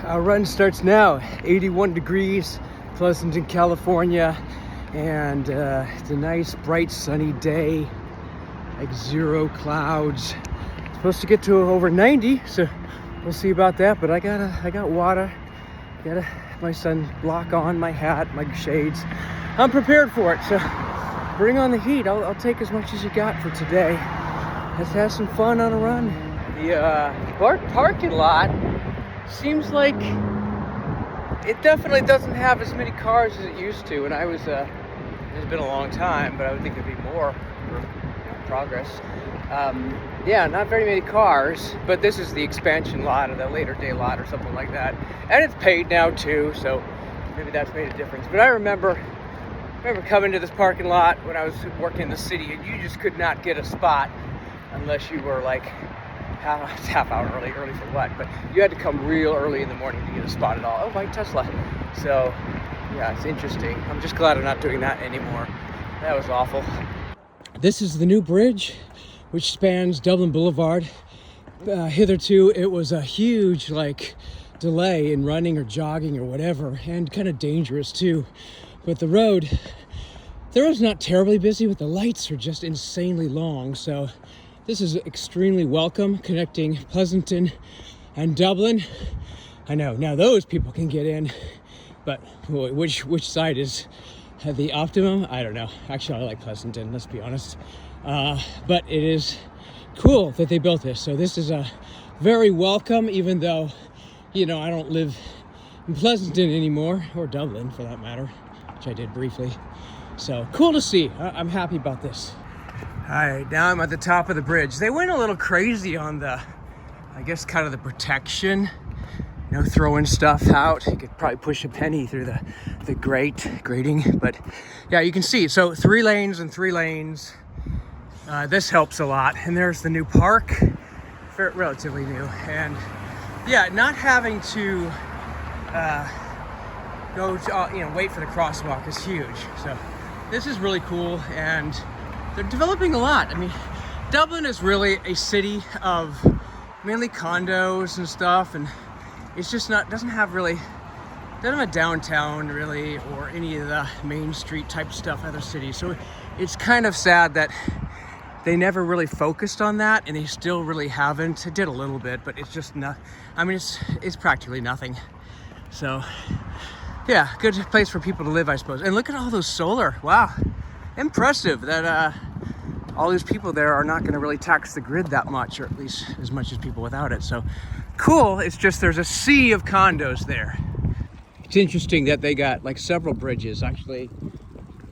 Our run starts now, 81 degrees, Pleasanton, California, and it's a nice, bright, sunny day, like 0 clouds. Supposed to get to over 90, so we'll see about that. But I got water, got my sunblock on, my hat, my shades. I'm prepared for it, so bring on the heat. I'll take as much as you got for today. Let's have some fun on a run. The parking lot seems like it definitely doesn't have as many cars as it used to. And I was, it's been a long time, but I would think there'd be more for progress. Yeah, not very many cars, but this is the expansion lot or the later day lot or something like that. And it's paid now too, so maybe that's made a difference. But I remember coming to this parking lot when I was working in the city, and you just could not get a spot unless you were like half hour early for what? But you had to come real early in the morning to get a spot at all. Oh, white Tesla. So yeah, it's interesting. I'm just glad I'm not doing that anymore. That was awful. This is the new bridge, which spans Dublin Boulevard. Hitherto, it was a huge delay in running or jogging or whatever, and kind of dangerous too. But the road was not terribly busy, but the lights are just insanely long. So this is extremely welcome, connecting Pleasanton and Dublin. I know, now those people can get in, but which side is the optimum? I don't know. Actually, I like Pleasanton, let's be honest. But it is cool that they built this. So this is a very welcome, even though, I don't live in Pleasanton anymore, or Dublin for that matter, which I did briefly. So cool to see. I'm happy about this. All right, now I'm at the top of the bridge. They went a little crazy on the, I guess, kind of the protection, throwing stuff out. You could probably push a penny through the grating, but yeah, you can see. So 3 lanes and 3 lanes. This helps a lot. And there's the new park, relatively new. And yeah, not having to wait for the crosswalk is huge. So this is really cool, and they're developing a lot. I mean, Dublin is really a city of mainly condos and stuff, and it's just doesn't have a downtown really, or any of the main street type stuff in other cities. So it's kind of sad that they never really focused on that, and they still really haven't. It did a little bit, but it's just not, it's practically nothing. So yeah, good place for people to live, I suppose. And look at all those solar. Wow, impressive that all these people there are not going to really tax the grid that much, or at least as much as people without it. So cool. It's just there's a sea of condos there. It's interesting that they got several bridges, actually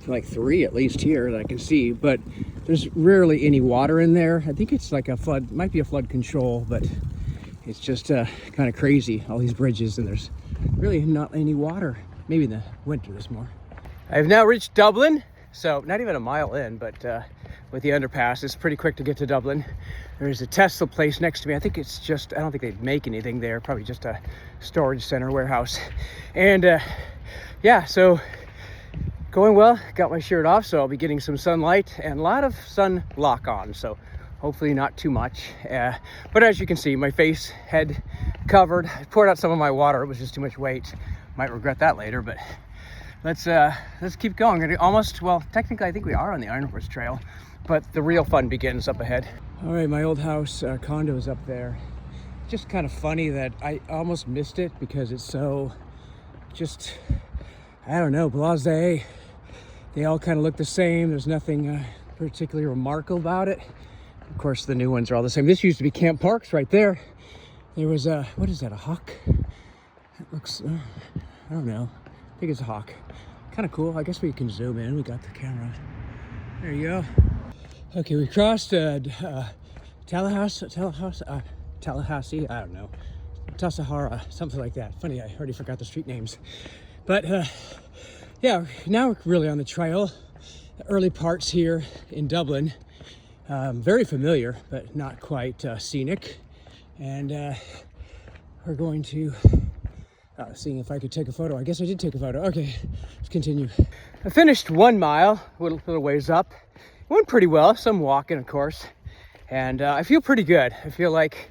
3 at least here that I can see, but there's rarely any water in there. I think it's like a flood, might be a flood control, but it's just kind of crazy, all these bridges, and there's really not any water. Maybe in the winter there's more. I've now reached Dublin, so not even a mile in, but with the underpass, it's pretty quick to get to Dublin. There's a Tesla place next to me. I think it's just, I don't think they make anything there, probably just a storage center, warehouse. And yeah, so going well. Got my shirt off, so I'll be getting some sunlight and a lot of sun lock on, so hopefully not too much. But as you can see, my face, head covered. I poured out some of my water. It was just too much weight. Might regret that later, but let's keep going. Technically I think we are on the Iron Horse Trail, but the real fun begins up ahead. All right, my old house condo is up there. Just kind of funny that I almost missed it because it's so just, I don't know, blasé. They all kind of look the same. There's nothing particularly remarkable about it. Of course, the new ones are all the same. This used to be Camp Parks right there. There was a, what is that, a hawk? It looks, I don't know. I think it's a hawk. Kind of cool. I guess we can zoom in. We got the camera. There you go. Okay, we crossed Tallahassee, I don't know. Tassajara, something like that. Funny, I already forgot the street names. But yeah, now we're really on the trail. The early parts here in Dublin. Very familiar, but not quite scenic. And we're going to, seeing if I could take a photo. I guess I did take a photo. Okay, let's continue. I finished 1 mile, a little ways up. It went pretty well, some walking, of course. And I feel pretty good. I feel like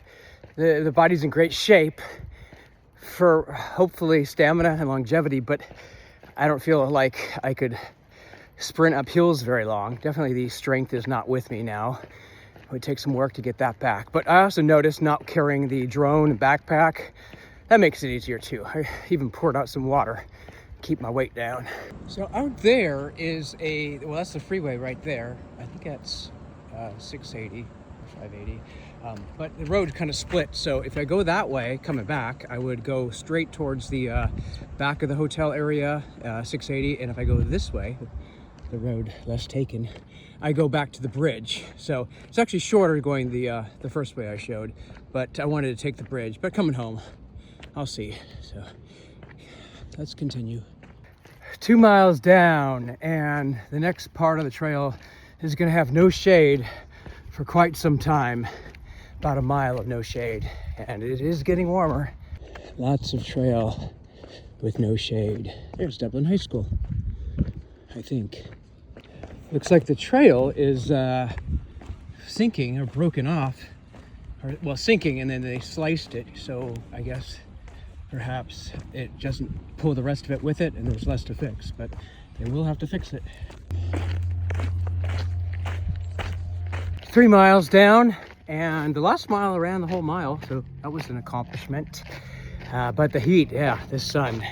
the body's in great shape. for hopefully stamina and longevity, but I don't feel like I could sprint up hills very long. Definitely the strength is not with me now. It would take some work to get that back. But I also noticed not carrying the drone and backpack, that makes it easier too. I even poured out some water, keep my weight down. So out there is well, that's the freeway right there. I think that's 680 or 580. But the road kind of split. So if I go that way, coming back, I would go straight towards the back of the hotel area, 680. And if I go this way, the road less taken, I go back to the bridge. So it's actually shorter going the first way I showed, but I wanted to take the bridge. But coming home, I'll see. So let's continue. 2 miles down, and the next part of the trail is going to have no shade for quite some time. About a mile of no shade, and it is getting warmer. Lots of trail with no shade. There's Dublin High School, I think. Looks like the trail is sinking or broken off, or well, sinking, and then they sliced it. So I guess perhaps it doesn't pull the rest of it with it, and there's less to fix. But they will have to fix it. 3 miles down, and the last mile I ran the whole mile, so that was an accomplishment. But the heat, yeah, this sun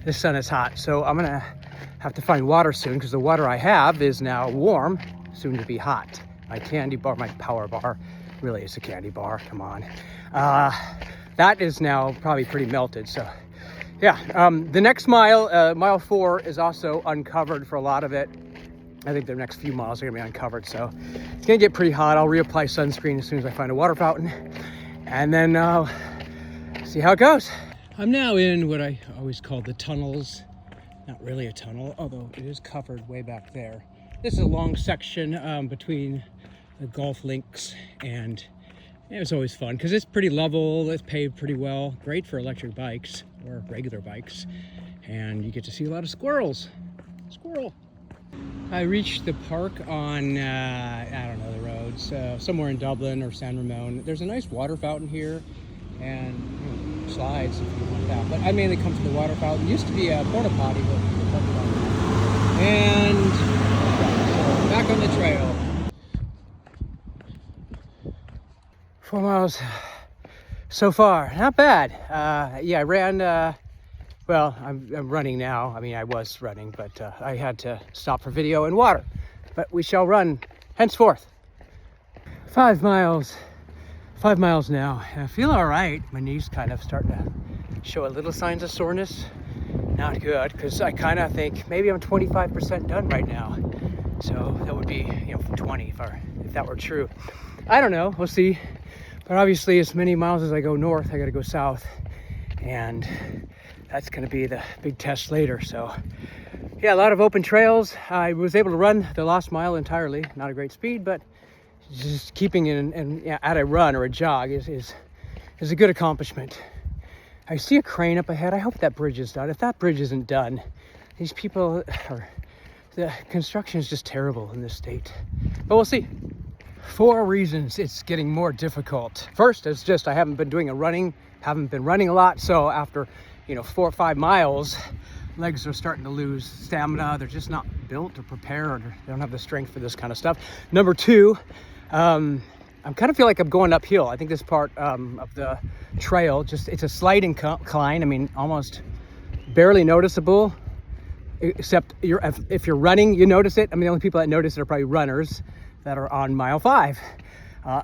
is hot. So I'm gonna have to find water soon, because the water I have is now warm, soon to be hot. My candy bar, my power bar, really is a candy bar, come on. That is now probably pretty melted, so yeah. The next mile, mile 4, is also uncovered for a lot of it. I think the next few miles are gonna be uncovered, so it's gonna get pretty hot. I'll reapply sunscreen as soon as I find a water fountain, and then see how it goes. I'm now in what I always call the tunnels. Not really a tunnel, although it is covered way back there. This is a long section between the golf links, and it was always fun because it's pretty level, it's paved pretty well, great for electric bikes or regular bikes, and you get to see a lot of squirrels. Squirrel. I reached the park on, I don't know the roads, somewhere in Dublin or San Ramon. There's a nice water fountain here, and slides if you want that. But I mainly come to the water fountain. It used to be a porta potty, but and so back on the trail. 4 miles so far, not bad. Yeah, I ran. Well, I'm running now. I mean, I was running, but I had to stop for video and water. But we shall run henceforth. 5 miles. 5 miles now. I feel all right. My knee's kind of starting to show a little signs of soreness. Not good, because I kind of think maybe I'm 25% done right now. So that would be, 20 if that were true. I don't know. We'll see. But obviously, as many miles as I go north, I got to go south, and that's going to be the big test later. So, yeah, a lot of open trails. I was able to run the last mile entirely. Not a great speed, but just keeping it at a run or a jog is a good accomplishment. I see a crane up ahead. I hope that bridge is done. If that bridge isn't done, these people the construction is just terrible in this state. But we'll see. 4 reasons it's getting more difficult. First, it's just I haven't been running a lot. So after 4 or 5 miles, legs are starting to lose stamina. They're just not built or prepared, or they don't have the strength for this kind of stuff. Number 2, I'm kind of feel like I'm going uphill. I think this part of the trail, it's a slight incline. I mean, almost barely noticeable, except if you're running, you notice it. I mean, the only people that notice it are probably runners that are on mile 5.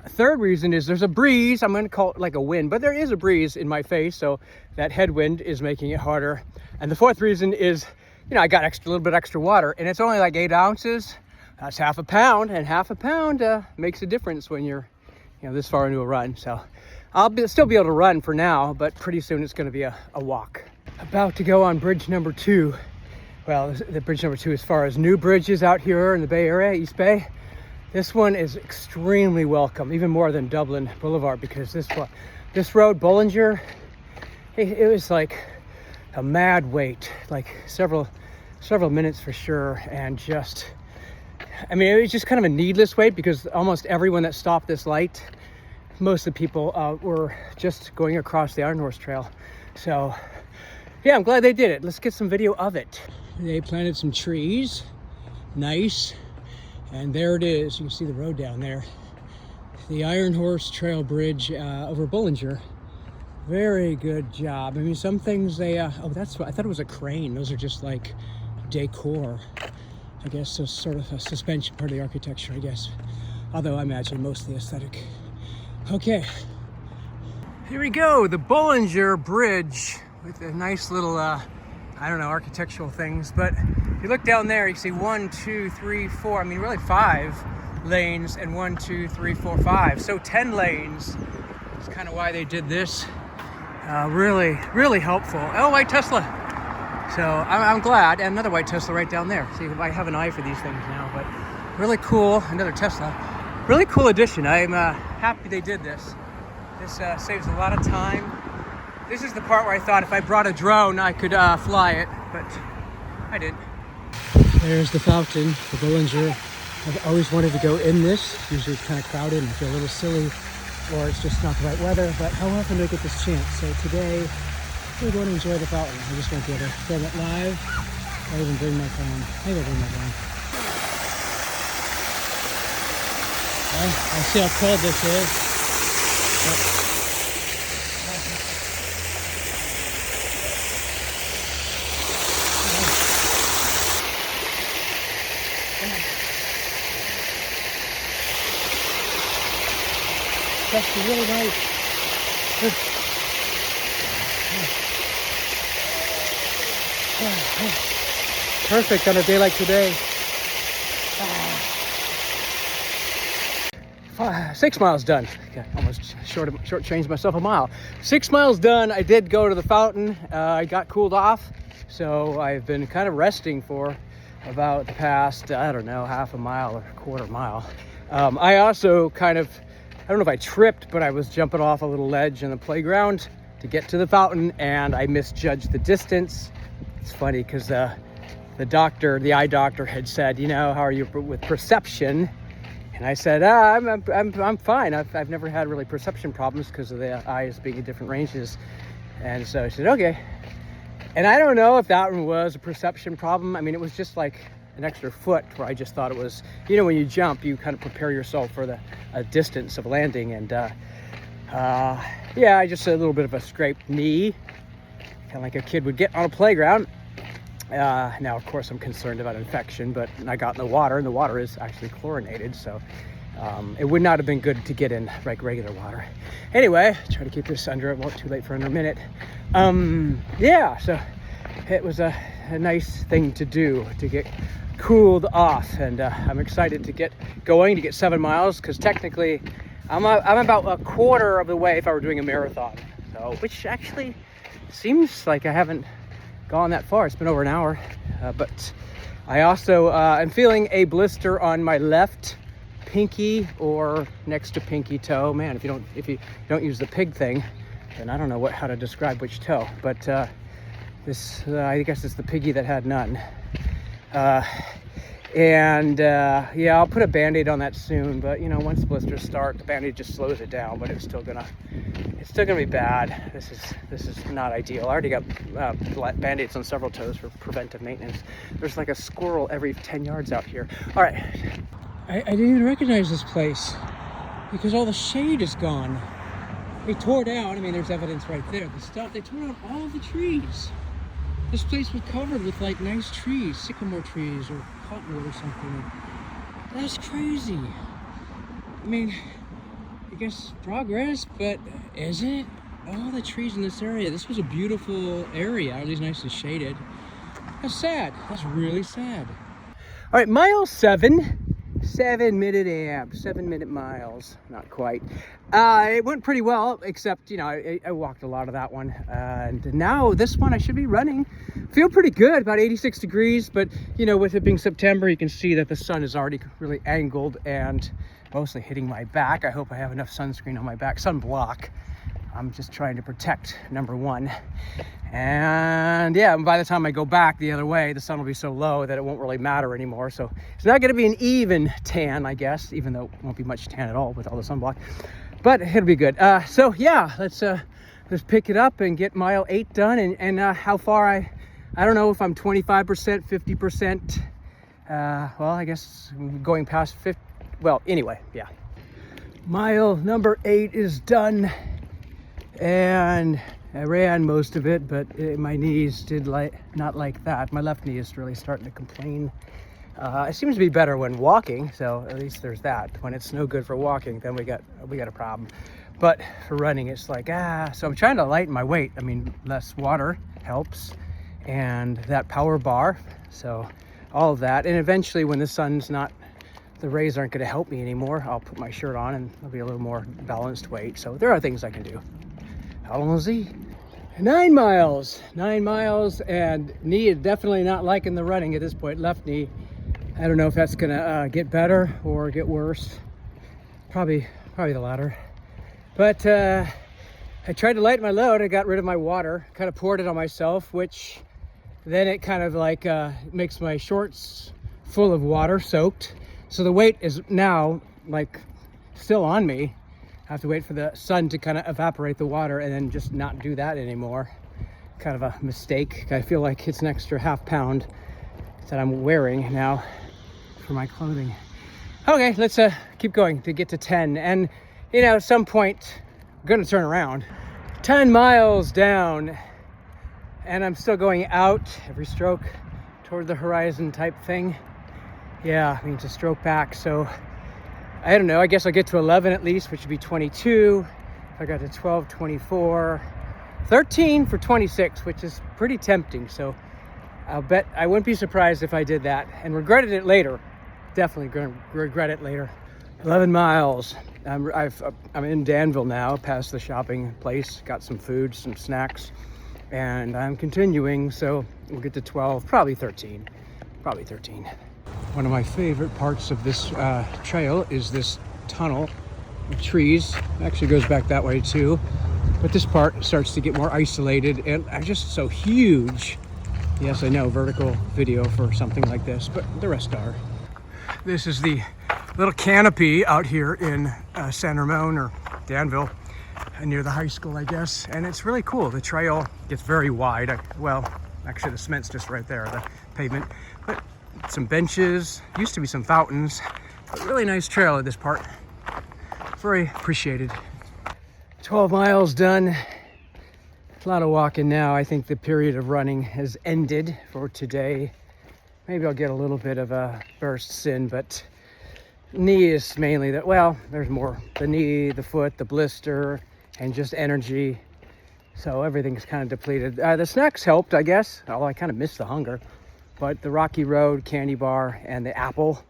Third reason is there's a breeze. I'm going to call it like a wind, but there is a breeze in my face, so that headwind is making it harder. And the 4th reason is, I got a little bit extra water, and it's only like 8 ounces. That's half a pound, and half a pound makes a difference when you're, this far into a run. So I'll still be able to run for now, but pretty soon it's going to be a walk. About to go on bridge number 2. Well, the bridge number 2 as far as new bridges out here in the Bay Area, East Bay. This one is extremely welcome, even more than Dublin Boulevard, because this road, Bollinger, it was like a mad wait, like several minutes for sure, and it was just kind of a needless wait, because almost everyone that stopped this light, most of the people were just going across the Iron Horse Trail. So yeah, I'm glad they did it. Let's get some video of it. They planted some trees. Nice. And there it is. You can see the road down there. The Iron Horse Trail Bridge over Bullinger. Very good job. I mean, some things they, oh, that's what, I thought it was a crane. Those are just like decor. I guess so, sort of a suspension part of the architecture, I guess. Although I imagine mostly aesthetic. Okay. Here we go, the Bullinger Bridge with a nice little, I don't know, architectural things. But if you look down there, you see 1, 2, 3, 4, I mean, really 5 lanes, and 1, 2, 3, 4, 5. So 10 lanes. That's kind of why they did this. Really, really helpful. Oh, white Tesla. So I'm glad. And another white Tesla right down there. See, I have an eye for these things now, but really cool. Another Tesla. Really cool addition. I'm happy they did this. This saves a lot of time. This is the part where I thought if I brought a drone, I could fly it, but I didn't. There's the fountain, the Bullinger. I've always wanted to go in this. Usually it's kind of crowded and I feel a little silly, or it's just not the right weather, but how often do I get this chance? So today, we're going to enjoy the fountain. I just won't be able to film it live. I'll even bring my phone. Maybe I'll bring my phone. Well, I'll see how cold this is. That's really nice. Perfect on a day like today. 6 miles done. Okay, almost shortchanged myself a mile. 6 miles done. I did go to the fountain. I got cooled off, so I've been kind of resting for about the past, I don't know, half a mile or a quarter mile. I also kind of, I don't know if I tripped, but I was jumping off a little ledge in the playground to get to the fountain, and I misjudged the distance. It's funny because the eye doctor had said, you know, how are you with perception? And I said, I'm fine. I've never had really perception problems because of the eyes being in different ranges. And so she said, okay. And I don't know if that one was a perception problem. I mean, it was just like an extra foot where I just thought it was, you know, when you jump, you kind of prepare yourself for the distance of landing. And yeah, I just had a little bit of a scraped knee, kind of like a kid would get on a playground. Now, of course, I'm concerned about infection, but I got in the water, and the water is actually chlorinated, so it would not have been good to get in like regular water. Anyway, try to keep this under, it won't too late for under a minute. Yeah, so it was a nice thing to do to get cooled off, and I'm excited to get going, to get 7 miles, because technically I'm about a quarter of the way if I were doing a marathon, so which actually seems like I haven't gone that far. It's been over an hour, but I also am feeling a blister on my left pinky or next to pinky toe. Man, if you don't use the pig thing, then I don't know how to describe which toe, but this I guess it's the piggy that had none. Yeah, I'll put a Band-Aid on that soon, but you know, once blisters start, the Band-Aid just slows it down, but it's still gonna be bad. This is not ideal. I already got Band-Aids on several toes for preventive maintenance. There's like a squirrel every 10 yards out here. All right, I didn't even recognize this place because all the shade is gone. They tore down, I mean, there's evidence right there. They tore down all the trees. This place was covered with like nice trees, sycamore trees or cottonwood or something. That's crazy. I mean, I guess progress, but is it? All the trees in this area. This was a beautiful area, at least nicely shaded. That's sad. That's really sad. All right, mile 7. 7-minute amp, 7-minute miles, not quite. It went pretty well, except, you know, I walked a lot of that one. And now this one I should be running. Feel pretty good, about 86 degrees, but, you know, with it being September, you can see that the sun is already really angled and mostly hitting my back. I hope I have enough sunscreen on my back, sunblock. I'm just trying to protect number one. And yeah, by the time I go back the other way, the sun will be so low that it won't really matter anymore. So it's not gonna be an even tan, I guess, even though it won't be much tan at all with all the sunblock, but it'll be good. So yeah, let's let's pick it up and get mile 8 done. And how far I don't know if I'm 25%, 50%. Well, I guess going past 50. Well, anyway, yeah. Mile number 8 is done, and I ran most of it, but my knees did not like that. My left knee is really starting to complain. It seems to be better when walking, so at least there's that. When it's no good for walking, then we got a problem. But for running, it's like, so I'm trying to lighten my weight. I mean, less water helps, and that power bar, so all of that. And eventually when the sun's not, the rays aren't going to help me anymore, I'll put my shirt on and it'll be a little more balanced weight. So there are things I can do. Allons-y. 9 miles, and knee is definitely not liking the running at this point. Left knee, I don't know if that's gonna get better or get worse. Probably the latter. But I tried to lighten my load. I got rid of my water, kind of poured it on myself, which then it kind of like makes my shorts full of water, soaked. So the weight is now like still on me. I have to wait for the sun to kind of evaporate the water and then just not do that anymore. Kind of a mistake. I feel like it's an extra ½ pound that I'm wearing now for my clothing. Okay, let's keep going to get to 10. And you know, at some point, I'm gonna turn around. 10 miles down, and I'm still going out every stroke toward the horizon type thing. Yeah, I mean to stroke back, so I don't know, I guess I'll get to 11 at least, which would be 22. If I got to 12, 24, 13 for 26, which is pretty tempting. So I'll bet I wouldn't be surprised if I did that and regretted it later. Definitely gonna regret it later. 11 miles. I'm in Danville now, past the shopping place. Got some food, some snacks, and I'm continuing. So we'll get to 12, probably 13. One of my favorite parts of this trail is this tunnel of trees. It actually goes back that way too, but this part starts to get more isolated and just so huge. Yes, I know, vertical video for something like this, but the rest are. This is the little canopy out here in San Ramon or Danville, near the high school, I guess, and it's really cool. The trail gets very wide. Well, actually the cement's just right there, the pavement, but some benches, used to be some fountains, but really nice trail at this part. Very appreciated. 12 miles done. A lot of walking now. I think the period of running has ended for today. Maybe I'll get a little bit of a bursts in, but knee is mainly that. Well, there's more. The knee, the foot, the blister, and just energy. So everything's kind of depleted. The snacks helped, I guess, although I kind of missed the hunger. But the Rocky Road candy bar and the apple,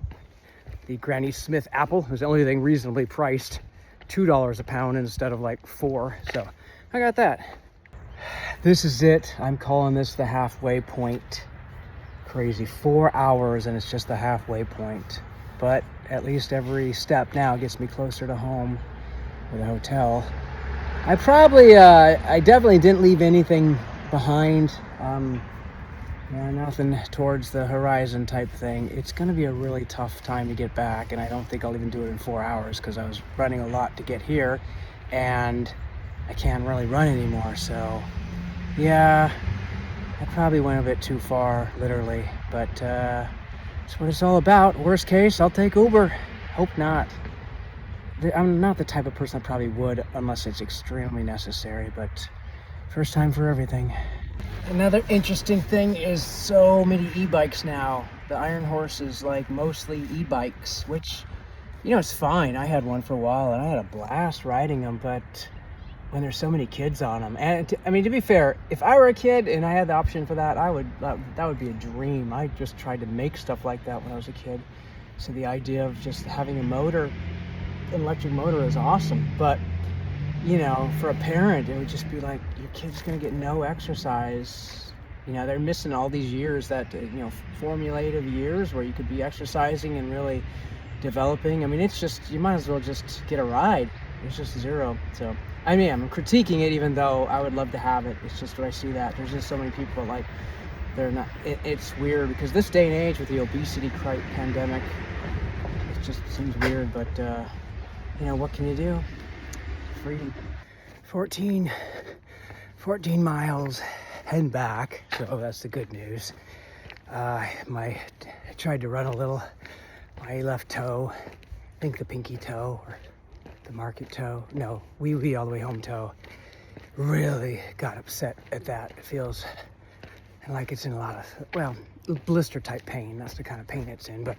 the Granny Smith apple, was the only thing reasonably priced. $2 a pound instead of like $4. So I got that. This is it. I'm calling this the halfway point. Crazy. 4 hours and it's just the halfway point. But at least every step now gets me closer to home or the hotel. I definitely didn't leave anything behind. Yeah, nothing towards the horizon type thing. It's going to be a really tough time to get back, and I don't think I'll even do it in 4 hours because I was running a lot to get here, and I can't really run anymore. So, yeah, I probably went a bit too far, literally, but that's what it's all about. Worst case, I'll take Uber. Hope not. I'm not the type of person that probably would unless it's extremely necessary, but first time for everything. Another interesting thing is so many e-bikes now. The Iron Horse is like mostly e-bikes, which, you know, it's fine. I had one for a while and I had a blast riding them, but when there's so many kids on them, and I mean, to be fair, if I were a kid and I had the option for that, that would be a dream. I just tried to make stuff like that when I was a kid. So the idea of just having a motor, an electric motor, is awesome, but you know, for a parent, it would just be like, your kid's gonna get no exercise. You know, they're missing all these years that, you know, formulative years where you could be exercising and really developing. I mean, it's just, you might as well just get a ride. It's just zero. So, I mean, I'm critiquing it even though I would love to have it. It's just, when I see that, there's just so many people like, they're not, it's weird because this day and age with the obesity pandemic, it just seems weird, but, you know, what can you do? Freedom. 14 14 miles heading back, so that's the good news. I tried to run a little. My left toe, I think the pinky toe or the market toe, no, wee all the way home toe, really got upset at that. It feels like it's in a lot of, well, blister type pain. That's the kind of pain it's in, but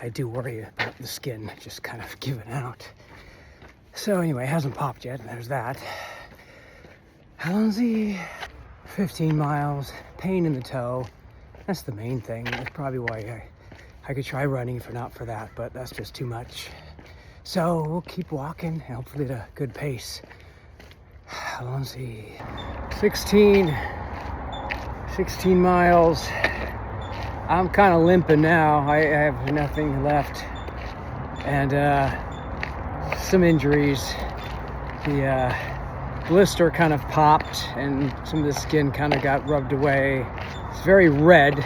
I do worry about the skin just kind of giving out. So anyway, it hasn't popped yet, and there's that. Halsey, 15 miles, pain in the toe. That's the main thing. That's probably why I could try running if not for that, but that's just too much. So we'll keep walking, and hopefully at a good pace. Halsey, 16 miles. I'm kind of limping now. I have nothing left, and some injuries. The blister kind of popped, and some of the skin kind of got rubbed away. It's very red.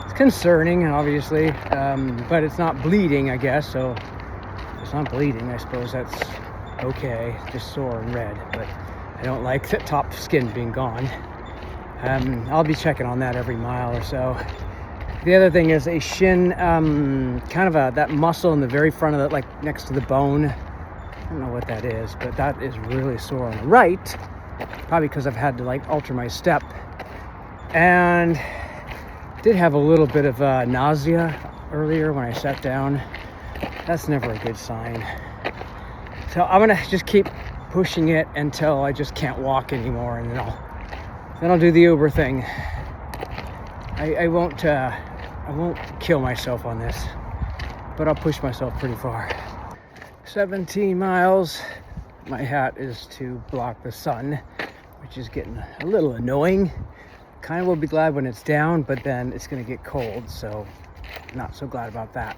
It's concerning, obviously, but it's not bleeding, I guess. So if it's not bleeding, I suppose that's okay. It's just sore and red, but I don't like the top skin being gone. I'll be checking on that every mile or so. The other thing is a shin, kind of that muscle in the very front of it, like next to the bone. I don't know what that is, but that is really sore on the right. Probably because I've had to like alter my step. And did have a little bit of nausea earlier when I sat down. That's never a good sign. So I'm gonna just keep pushing it until I just can't walk anymore, and then I'll do the Uber thing. I won't kill myself on this, but I'll push myself pretty far. 17 miles. My hat is to block the sun, which is getting a little annoying. Kind of will be glad when it's down, but then it's gonna get cold, so not so glad about that.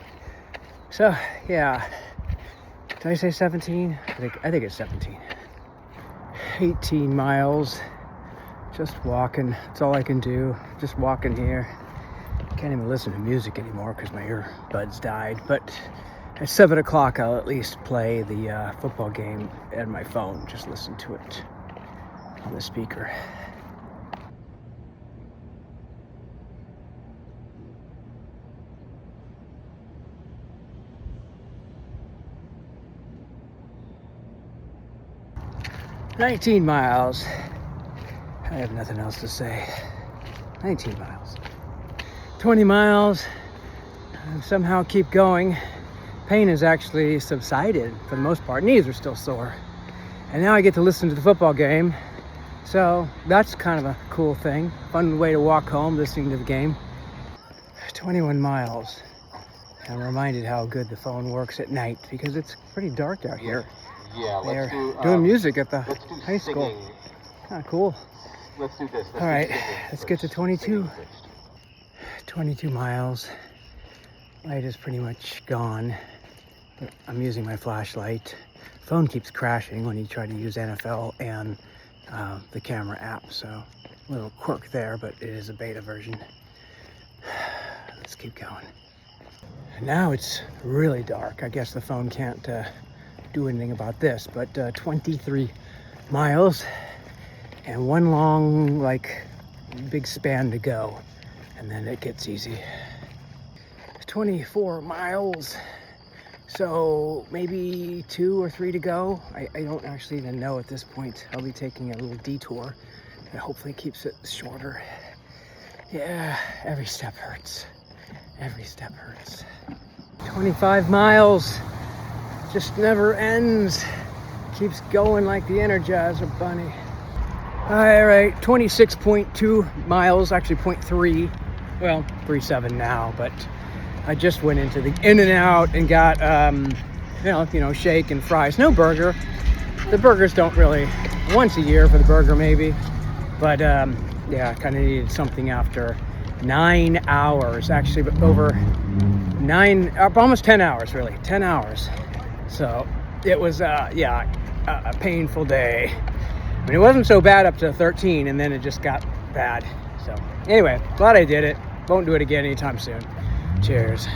So yeah, did I say 17? I think it's 17. 18 miles. Just walking. That's all I can do. Just walking here. Can't even listen to music anymore because my earbuds died. But at 7 o'clock, I'll at least play the football game and my phone. Just listen to it on the speaker. "19 miles. I have nothing else to say. 19 miles. 20 miles. And somehow keep going. Pain has actually subsided for the most part. Knees are still sore. And now I get to listen to the football game. So that's kind of a cool thing. Fun way to walk home, listening to the game. 21 miles. I'm reminded how good the phone works at night because it's pretty dark out here. Yeah, They're let's do, doing music at the let's do high school. singing. Kind of cool. Let's do this. All right, let's get to 22. 22 miles. Light is pretty much gone, but I'm using my flashlight. Phone keeps crashing when you try to use NFL and the camera app, so a little quirk there, but it is a beta version. Let's keep going. Now it's really dark. I guess the phone can't do anything about this, but 23 miles and one long, like, big span to go, and then it gets easy. 24 miles, so maybe 2 or 3 to go. I don't actually even know at this point. I'll be taking a little detour that hopefully keeps it shorter. Yeah, every step hurts. Every step hurts. 25 miles. Just never ends. Keeps going like the Energizer Bunny. All right, 26.2 miles, actually 0.3. Well, 3.7 now, but I just went into the In-N-Out and got, you know, shake and fries. No burger. The burgers don't really, once a year for the burger maybe. But yeah, I kind of needed something after 9 hours, actually over 9, almost 10 hours really, 10 hours. So it was, yeah, a painful day. I mean, it wasn't so bad up to 13, and then it just got bad. So anyway, glad I did it. Won't do it again anytime soon. Cheers.